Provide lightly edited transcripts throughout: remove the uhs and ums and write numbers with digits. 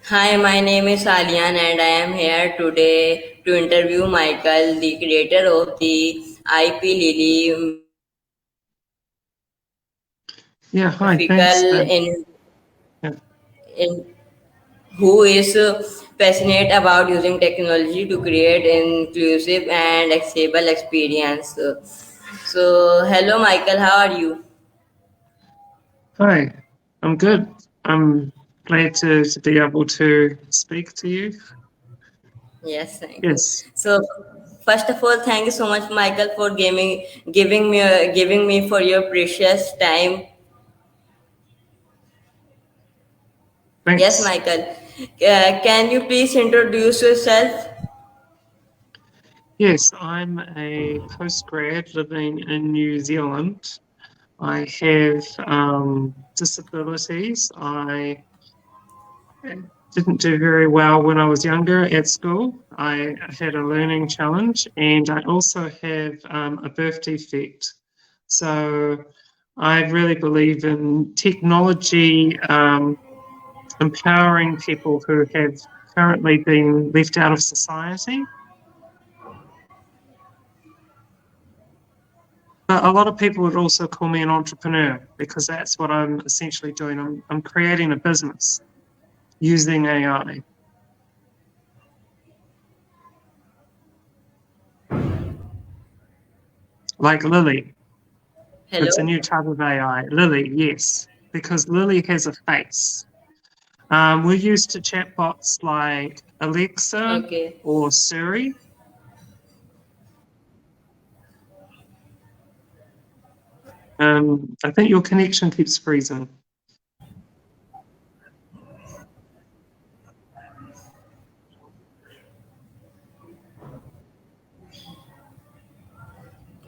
Hi, my name is Alian and I am here today to interview Michael, the creator of the IP Lily Yeah, hi, thanks. graphical Yeah, in who is passionate about using technology to create inclusive and accessible experience. So, hello Michael, how are you? hi, I'm good. I'm glad to be able to speak to you. Yes, thank you. Yes, So, first of all, thank you so much, Michael, for giving me for your precious time. Yes, thanks. Michael. Can you please introduce yourself? Yes, I'm a postgrad living in New Zealand. I have disabilities. I didn't do very well when I was younger at school. I had a learning challenge, and I also have a birth defect. So I really believe in technology empowering people who have currently been left out of society. But a lot of people would also call me an entrepreneur because that's what I'm essentially doing. I'm creating a business using AI, like Lily. It's a Hello. new type of AI. Lily, yes, because Lily has a face. We're used to chatbots like Alexa Okay. or Siri. I think your connection keeps freezing.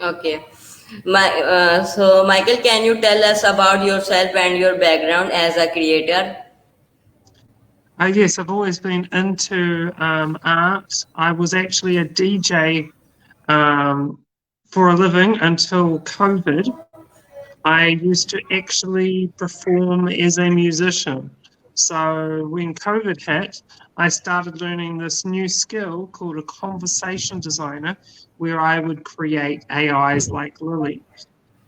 Okay. So, Michael, can you tell us about yourself and your background as a creator? Yes, I've always been into art. I was actually a DJ um, for a living until COVID. I used to actually perform as a musician. So when COVID hit, I started learning this new skill called a conversation designer, where I would create AIs like Lily.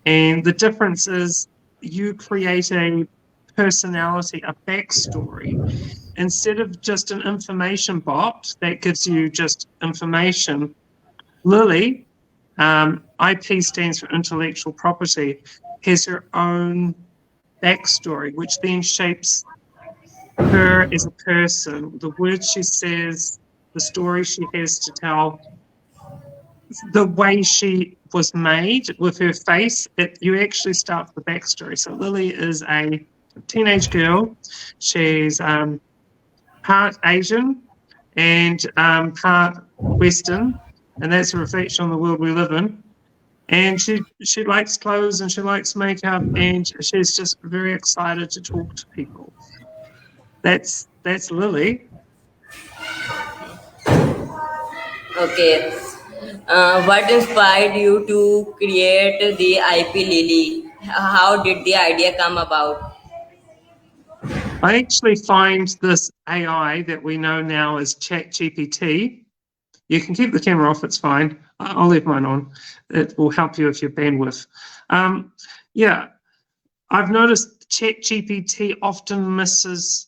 And the difference is you create a personality, a backstory, instead of just an information bot that gives you just information. Lily, IP stands for intellectual property, has her own backstory, which then shapes her as a person, the words she says, the story she has to tell, the way she was made with her face. You actually start with the backstory. So Lily is a teenage girl. She's part Asian and part Western, and that's a reflection on the world we live in. And she likes clothes and she likes makeup, and she's just very excited to talk to people. That's Lily. Okay. What inspired you to create the IP Lily? How did the idea come about? I actually find this AI that we know now as ChatGPT. You can keep the camera off; it's fine. I'll leave mine on. It will help you with your bandwidth. Um, yeah, I've noticed ChatGPT often misses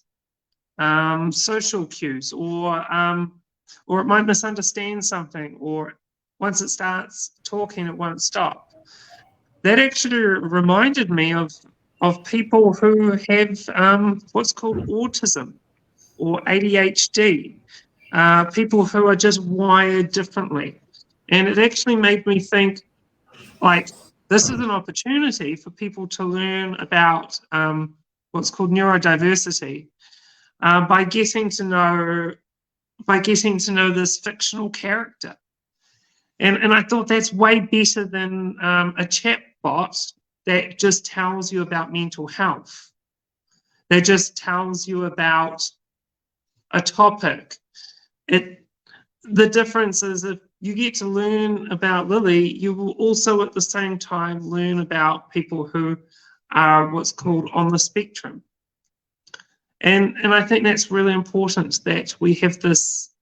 social cues, or it might misunderstand something, or once it starts talking, it won't stop. That actually reminded me of people who have what's called autism or ADHD, people who are just wired differently, and it actually made me think like this is an opportunity for people to learn about what's called neurodiversity by getting to know this fictional character. And I thought that's way better than a chat bot that just tells you about mental health, that just tells you about a topic. It The difference is if you get to learn about Lily, you will also at the same time learn about people who are what's called on the spectrum. And I think that's really important, that we have this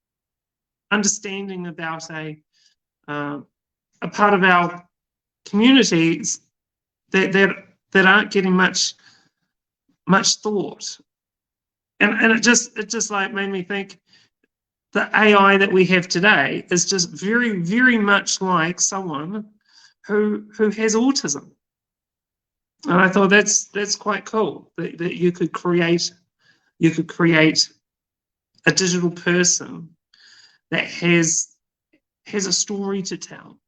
understanding about a part of our communities that aren't getting much thought. And it just like made me think, the AI that we have today is just very, very much like someone who has autism. And I thought that's quite cool, that you could create a digital person that has a story to tell.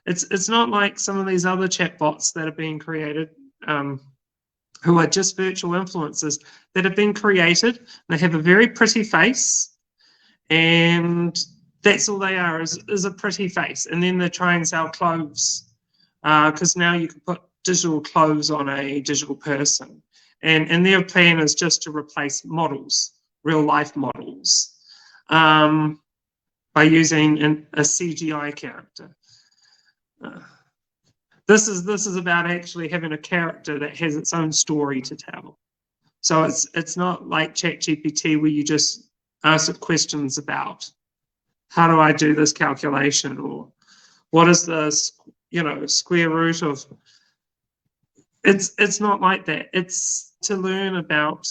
It's not like some of these other chatbots that are being created, who are just virtual influencers that have been created. They have a very pretty face, and that's all they are, is a pretty face. And then they try and sell clothes, because now you can put digital clothes on a digital person. And their plan is just to replace models, real life models, by using a CGI character. This is about actually having a character that has its own story to tell. So it's not like ChatGPT, where you just ask it questions about, how do I do this calculation, or what is the square root of. It's not like that. It's to learn about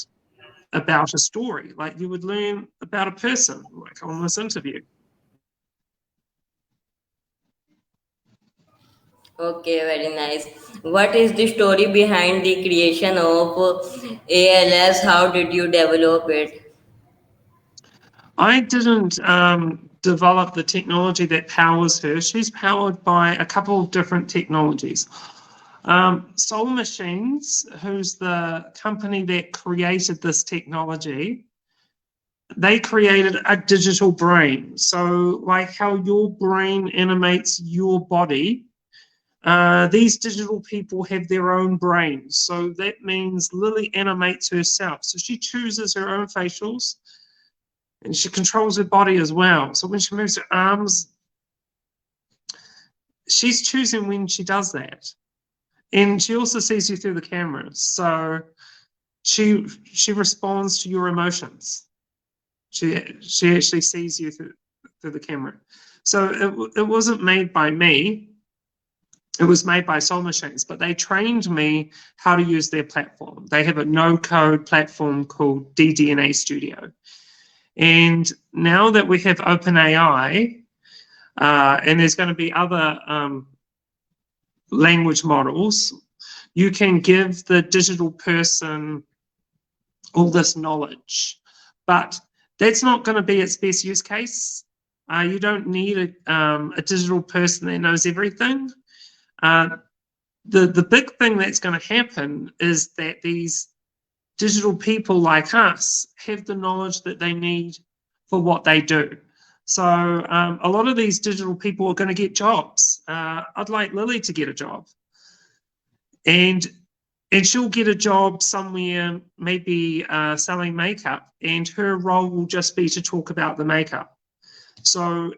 a story, like you would learn about a person, like on this interview. Okay, very nice. What is the story behind the creation of ALS? How did you develop it? I didn't develop the technology that powers her. She's powered by a couple of different technologies. Soul Machines, who's the company that created this technology, they created a digital brain. So like how your brain animates your body, these digital people have their own brains. So that means Lily animates herself. So she chooses her own facials, and she controls her body as well. So when she moves her arms, she's choosing when she does that. And she also sees you through the cameras. So she responds to your emotions. She actually sees you through the camera. So it wasn't made by me. It was made by Soul Machines, but they trained me how to use their platform. They have a no-code platform called DDNA Studio. And now that we have OpenAI, and there's going to be other language models, you can give the digital person all this knowledge. But that's not going to be its best use case. You don't need a digital person that knows everything. The big thing that's going to happen is that these digital people like us have the knowledge that they need for what they do. So a lot of these digital people are going to get jobs. I'd like Lily to get a job. And she'll get a job somewhere, maybe selling makeup, and her role will just be to talk about the makeup. So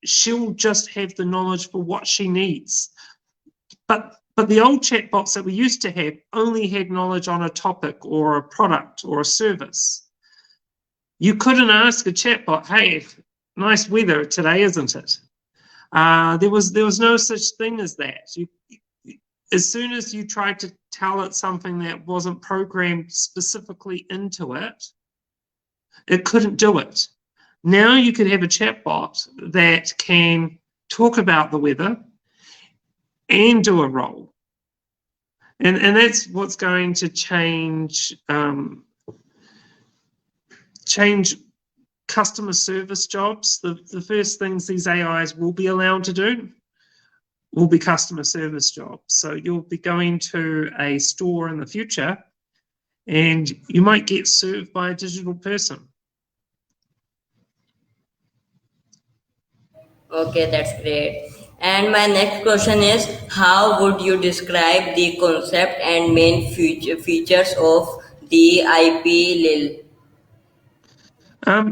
she'll just have the knowledge for what she needs. But the old chatbots that we used to have only had knowledge on a topic or a product or a service. You couldn't ask a chatbot, hey, nice weather today, isn't it? There was no such thing as that. As soon as you tried to tell it something that wasn't programmed specifically into it, it couldn't do it. Now you could have a chatbot that can talk about the weather and do a role. And that's what's going to change customer service jobs. The first things these AIs will be allowed to do will be customer service jobs. So you'll be going to a store in the future and you might get served by a digital person. Okay, that's great. And my next question is, how would you describe the concept and main features of the IP Lil?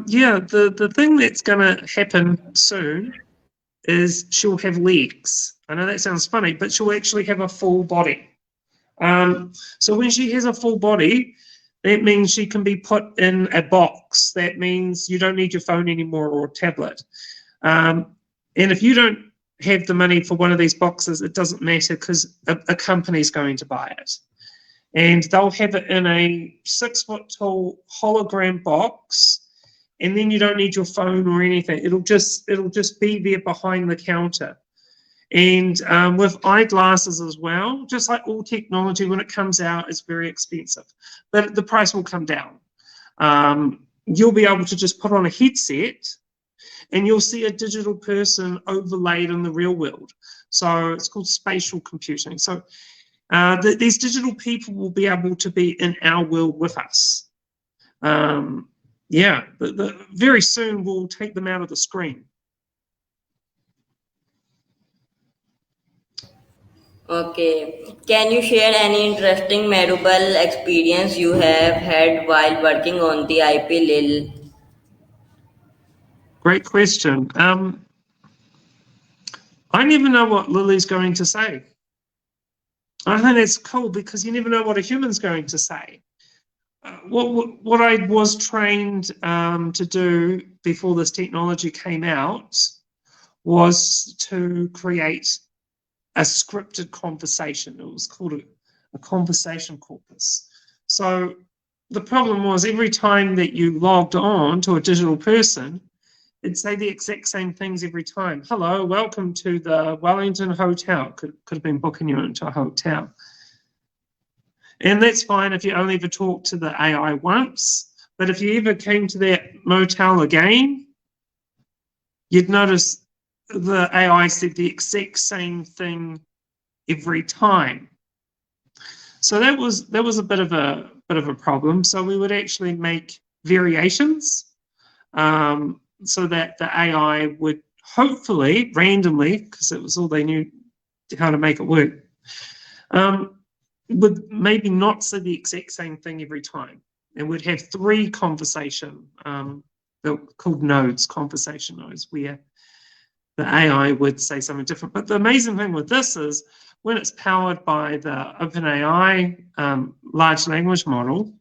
Yeah, the thing that's going to happen soon is she'll have legs. I know that sounds funny, but she'll actually have a full body. So when she has a full body, That means she can be put in a box. That means you don't need your phone anymore or tablet. And if you don't have the money for one of these boxes, it doesn't matter because a company's going to buy it. And they'll have it in a 6-foot tall hologram box. And then you don't need your phone or anything. It'll just be there behind the counter. And with eyeglasses as well, just like all technology, when it comes out, it's very expensive. But the price will come down. You'll be able to just put on a headset and you'll see a digital person overlaid in the real world. So it's called spatial computing. So these digital people will be able to be in our world with us. Very soon we'll take them out of the screen. Okay. Can you share any interesting, memorable experience you have had while working on the IP Lil? Great question. I never know what Lily's going to say. I think that's cool because you never know what a human's going to say. What I was trained to do before this technology came out was to create a scripted conversation. It was called a conversation corpus. So the problem was every time that you logged on to a digital person, it'd say the exact same things every time. Hello, welcome to the Wellington Hotel. Could have been booking you into a hotel. And that's fine if you only ever talk to the AI once. But if you ever came to that motel again, you'd notice the AI said the exact same thing every time. So that was a bit of a problem. So we would actually make variations so that the AI would hopefully randomly, because it was all they knew how to make it work, would maybe not say the exact same thing every time. And we'd have 3 conversation, they're called nodes, conversation nodes, where the AI would say something different. But the amazing thing with this is when it's powered by the OpenAI large language model,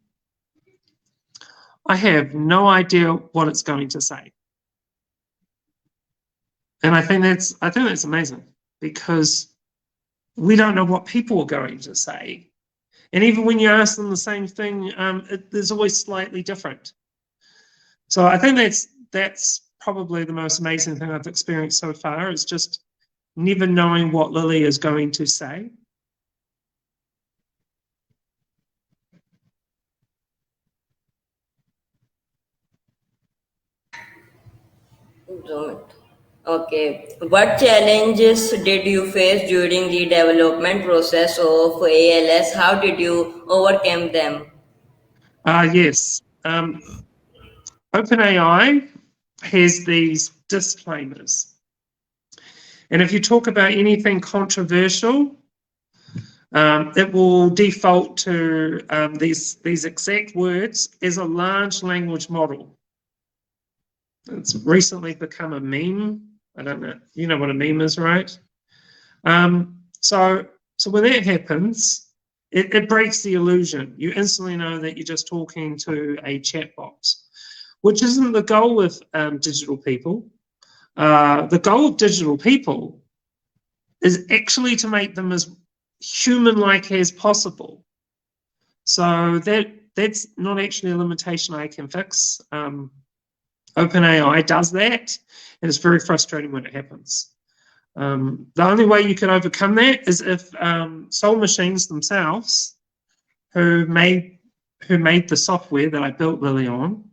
I have no idea what it's going to say. And I think that's amazing because we don't know what people are going to say. And even when you ask them the same thing, there's always slightly different. So I think that's probably the most amazing thing I've experienced so far is just never knowing what Lily is going to say. Okay. What challenges did you face during the development process of ALS? How did you overcome them? Yes. OpenAI has these disclaimers. And if you talk about anything controversial, it will default to these exact words as a large language model. It's recently become a meme. I don't know. You know what a meme is, right? So when that happens, it breaks the illusion. You instantly know that you're just talking to a chat box, which isn't the goal with digital people. The goal of digital people is actually to make them as human-like as possible. So that's not actually a limitation I can fix. OpenAI does that, and it's very frustrating when it happens. The only way you can overcome that is if Soul Machines themselves, who made the software that I built Lily on,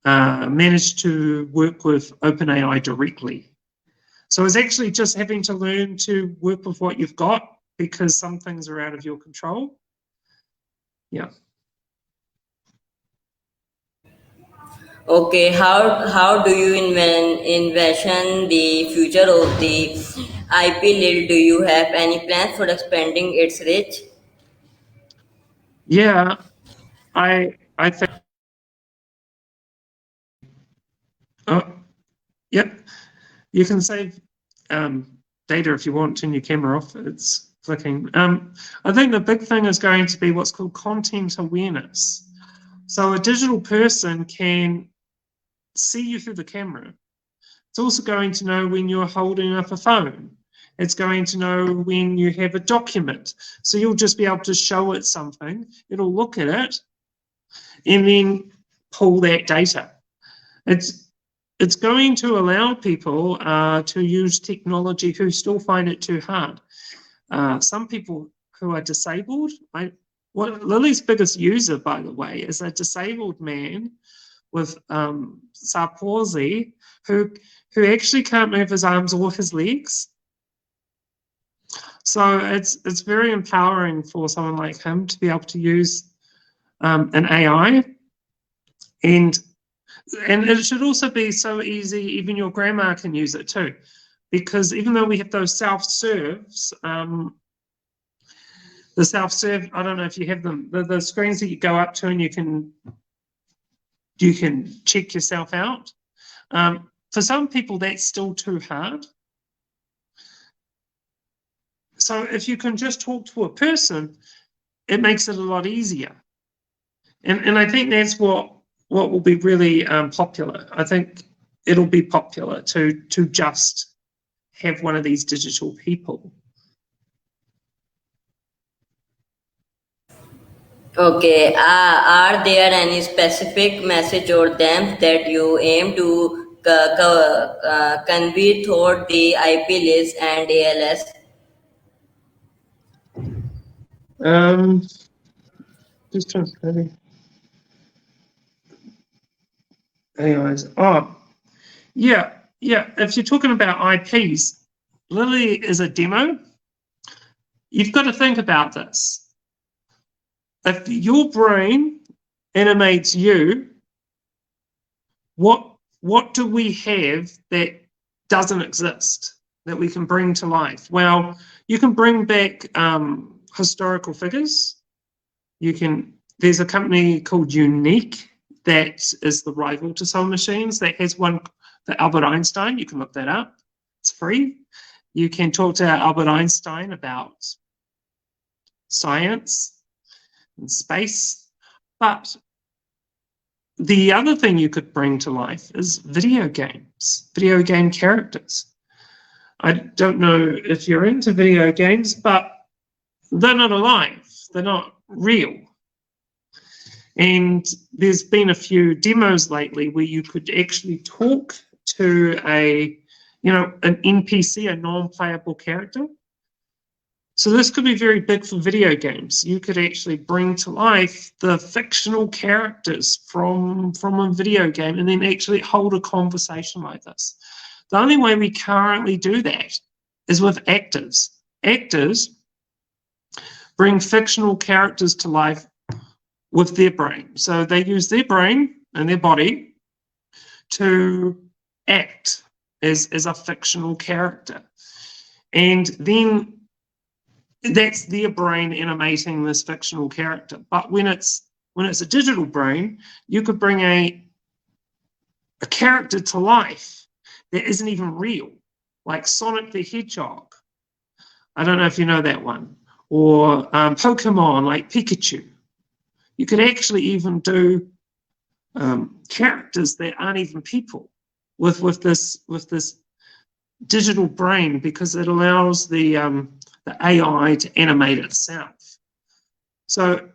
managed to work with OpenAI directly. So it's actually just having to learn to work with what you've got because some things are out of your control. Yeah. Okay, how do you envision the future of the IP Lil? Do you have any plans for expanding its reach? Yeah, I think. Oh, yep. You can save data if you want. Turn your camera off. It's flicking. I think the big thing is going to be what's called content awareness. So a digital person can see you through the camera. It's also going to know when you're holding up a phone. It's going to know when you have a document. So you'll just be able to show it something. It'll look at it and then pull that data. It's going to allow people to use technology who still find it too hard. Some people who are disabled, Lily's biggest user, by the way, is a disabled man with cerebral palsy who actually can't move his arms or his legs. So it's very empowering for someone like him to be able to use an AI, and it should also be so easy, even your grandma can use it too, because even though we have those self-serves, the self-serve, I don't know if you have them, the screens that you go up to and you can check yourself out. For some people, that's still too hard. So if you can just talk to a person, it makes it a lot easier. And I think that's what will be really popular. I think it'll be popular to just have one of these digital people. Okay, are there any specific message or themes that you aim to convey toward the IPLS and ALS? Just translating. AIs. Oh, yeah. If you're talking about IPs, Lily is a demo. You've got to think about this. If your brain animates you, what do we have that doesn't exist that we can bring to life? Well, you can bring back historical figures. There's a company called Unique that is the rival to Soul Machines that has one, the Albert Einstein. You can look that up. It's free. You can talk to Albert Einstein about science and space. But the other thing you could bring to life is video games, video game characters. I don't know if you're into video games, but they're not alive. They're not real. And there's been a few demos lately where you could actually talk to an NPC, a non-playable character. So this could be very big for video games. You could actually bring to life the fictional characters from a video game and then actually hold a conversation like this. The only way we currently do that is with actors. Actors bring fictional characters to life with their brain. So they use their brain and their body to act as a fictional character. And then that's their brain animating this fictional character. But when it's a digital brain, you could bring a character to life that isn't even real, like Sonic the Hedgehog. I don't know if you know that one. Or Pokemon, like Pikachu. You could actually even do characters that aren't even people with this digital brain, because it allows the AI to animate itself. So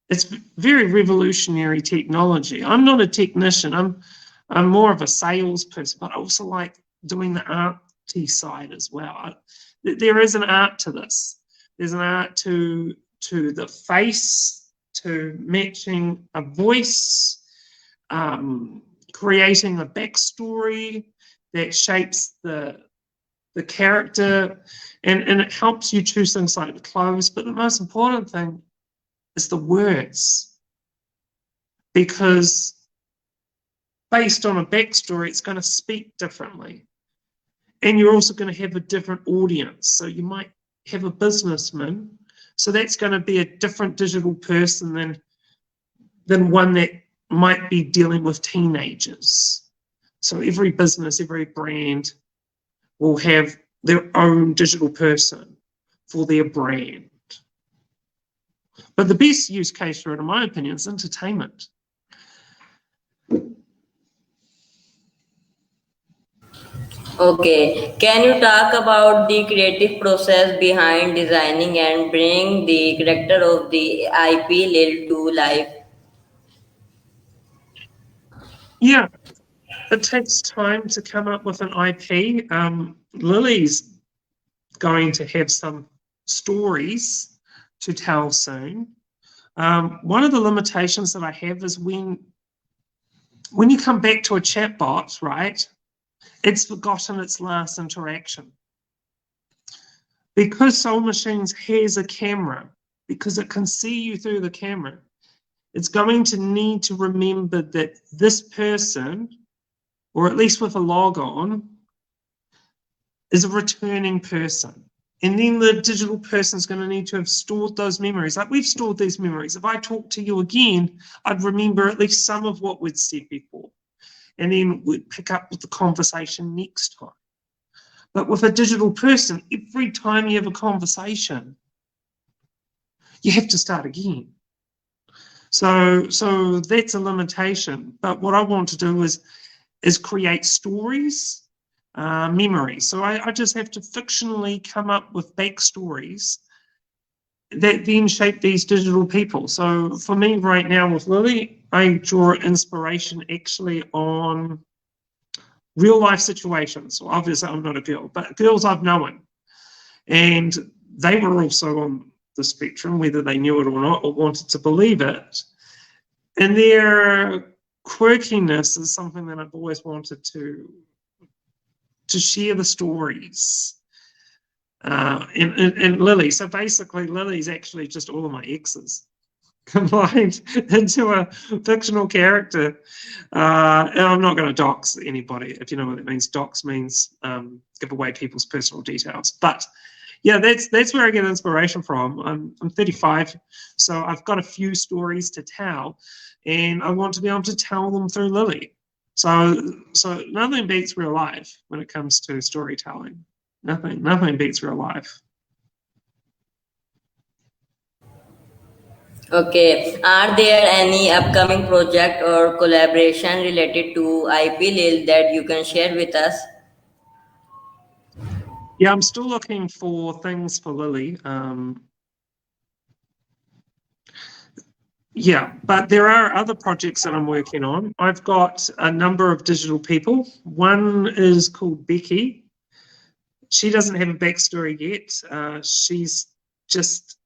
it's very revolutionary technology. I'm not a technician. I'm more of a salesperson, but I also like doing the arty side as well. There is an art to this. There's an art to the face, to matching a voice, creating a backstory that shapes the character, and it helps you choose things like the clothes. But the most important thing is the words, because based on a backstory, it's going to speak differently. And you're also going to have a different audience. So you might have a businessman, so that's going to be a different digital person than one that might be dealing with teenagers. So every business, every brand will have their own digital person. for their brand. But the best use case for it, in my opinion, is entertainment. Okay, can you talk about the creative process behind designing and bring the character of the IP Lil to life? Yeah, it takes time to come up with an IP. Lily's going to have some stories to tell soon. One of the limitations that I have is when you come back to a chatbot, right, it's forgotten its last interaction. Because Soul Machines has a camera, because it can see you through the camera, it's going to need to remember that this person, or at least with a log on, is a returning person. And then the digital person is going to need to have stored those memories. Like we've stored these memories. If I talk to you again, I'd remember at least some of what we'd said before. And then we'd pick up with the conversation next time. But with a digital person, every time you have a conversation, you have to start again. So that's a limitation. But what I want to do is create stories, memories. So I just have to fictionally come up with backstories that then shape these digital people. So for me right now with Lily, I draw inspiration actually on real life situations. So obviously I'm not a girl, but girls I've known. And they were also on the spectrum, whether they knew it or not, or wanted to believe it. And their quirkiness is something that I've always wanted to share the stories. And Lily. So basically Lily's actually just all of my exes combined into a fictional character. And I'm not going to dox anybody, if you know what it means. Dox means give away people's personal details. But yeah, that's where I get inspiration from. I'm 35, so I've got a few stories to tell, and I want to be able to tell them through Lily. So nothing beats real life when it comes to storytelling. Nothing beats real life. Okay, are there any upcoming project or collaboration related to IP Lil that you can share with us? Yeah, I'm still looking for things for Lily. Yeah, but there are other projects that I'm working on. I've got a number of digital people. One is called Becky. She doesn't have a backstory yet. She's just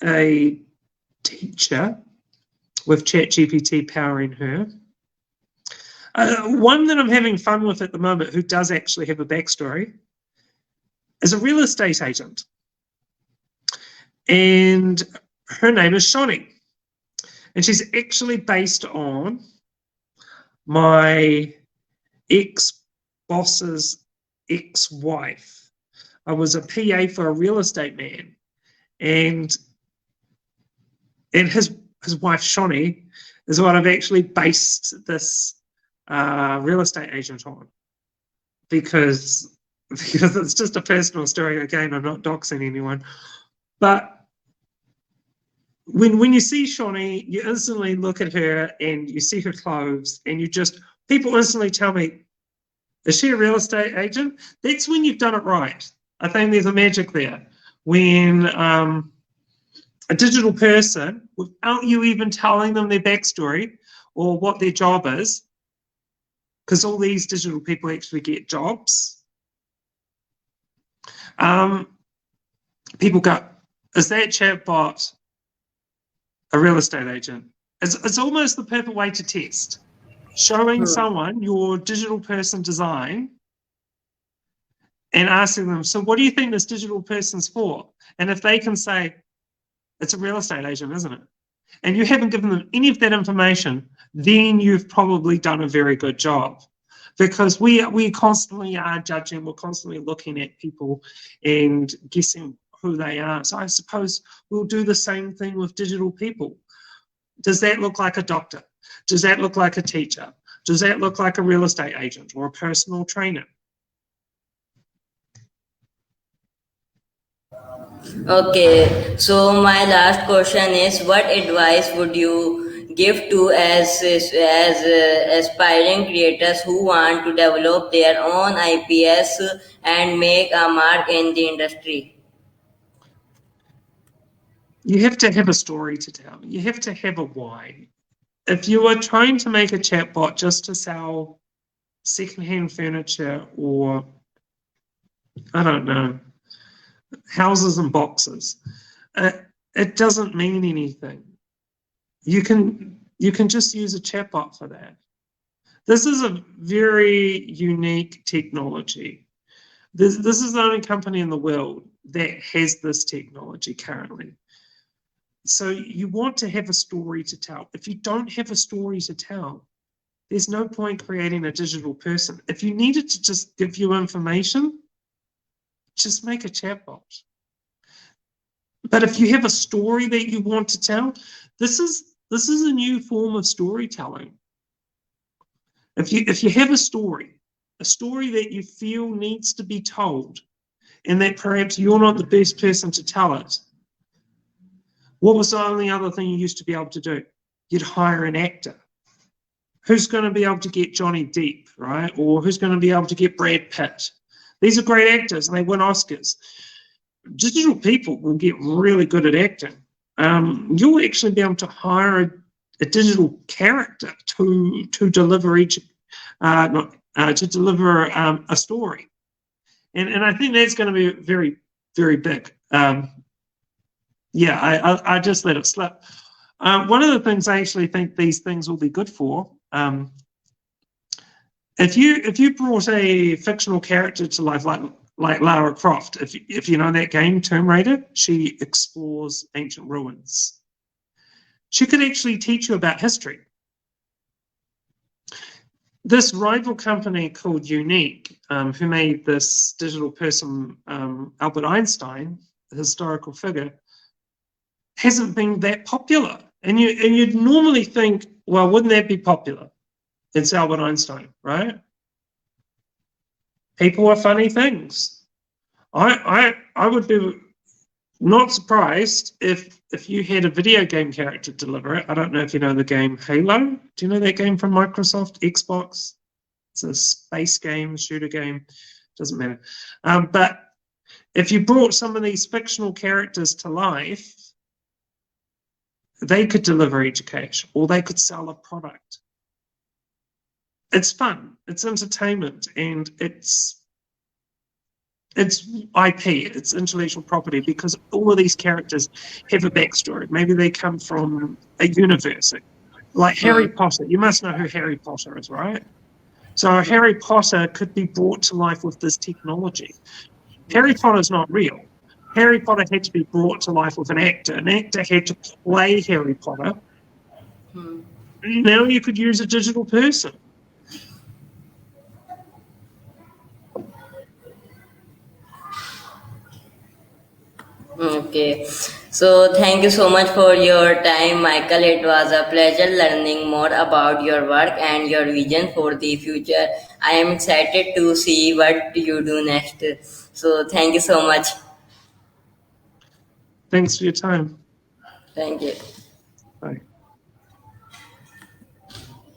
a teacher with ChatGPT powering her. One that I'm having fun with at the moment, who does actually have a backstory, is a real estate agent. And her name is Shani. And she's actually based on my ex-boss's ex-wife. I was a PA for a real estate man. And his wife, Shani, is what I've actually based this real estate agent on. Because it's just a personal story. Again, I'm not doxing anyone. But when you see Shani, you instantly look at her and you see her clothes and people instantly tell me, is she a real estate agent? That's when you've done it right. I think there's a magic there. When a digital person, without you even telling them their backstory or what their job is, because all these digital people actually get jobs, people go, is that chatbot a real estate agent? It's almost the perfect way to test. Showing someone your digital person design and asking them, so what do you think this digital person's for? And if they can say, it's a real estate agent, isn't it? And you haven't given them any of that information, then you've probably done a very good job. Because we constantly are judging, we're constantly looking at people and guessing who they are. So I suppose we'll do the same thing with digital people. Does that look like a doctor? Does that look like a teacher? Does that look like a real estate agent or a personal trainer? Okay, so my last question is, what advice would you give to aspiring creators who want to develop their own IPS and make a mark in the industry? You have to have a story to tell. You have to have a why. If you are trying to make a chatbot just to sell secondhand furniture or, I don't know, houses and boxes, uh, it doesn't mean anything. You can just use a chatbot for that. This is a very unique technology. This is the only company in the world that has this technology currently. So you want to have a story to tell. If you don't have a story to tell, there's no point creating a digital person. If you needed to just give you information, just make a chatbot. But if you have a story that you want to tell, this is a new form of storytelling. If you have a story that you feel needs to be told, and that perhaps you're not the best person to tell it, what was the only other thing you used to be able to do? You'd hire an actor. Who's going to be able to get Johnny Depp, right? Or who's going to be able to get Brad Pitt? These are great actors and they win Oscars. Digital people will get really good at acting. You'll actually be able to hire a digital character to deliver to deliver a story, and I think that's going to be very, very big. I just let it slip. One of the things I actually think these things will be good for, if you brought a fictional character to life, like Lara Croft, if you know that game, Tomb Raider, she explores ancient ruins. She could actually teach you about history. This rival company called Unique, who made this digital person, Albert Einstein, a historical figure, hasn't been that popular. And you'd normally think, well, wouldn't that be popular? It's Albert Einstein, right? People are funny things. I would be not surprised if you had a video game character deliver it. I don't know if you know the game Halo. Do you know that game from Microsoft, Xbox? It's a space game, shooter game. Doesn't matter. But if you brought some of these fictional characters to life, they could deliver education or they could sell a product. It's fun, it's entertainment, and it's IP, it's intellectual property, because all of these characters have a backstory. Maybe they come from a universe, like Harry Potter. You must know who Harry Potter is, right? So Harry Potter could be brought to life with this technology. Harry Potter is not real. Harry Potter had to be brought to life with an actor. An actor had to play Harry Potter. Now you could use a digital person. Okay, so thank you so much for your time, Michael. It was a pleasure learning more about your work and your vision for the future. I am excited to see what you do next. So, thank you so much. Thanks for your time. Thank you.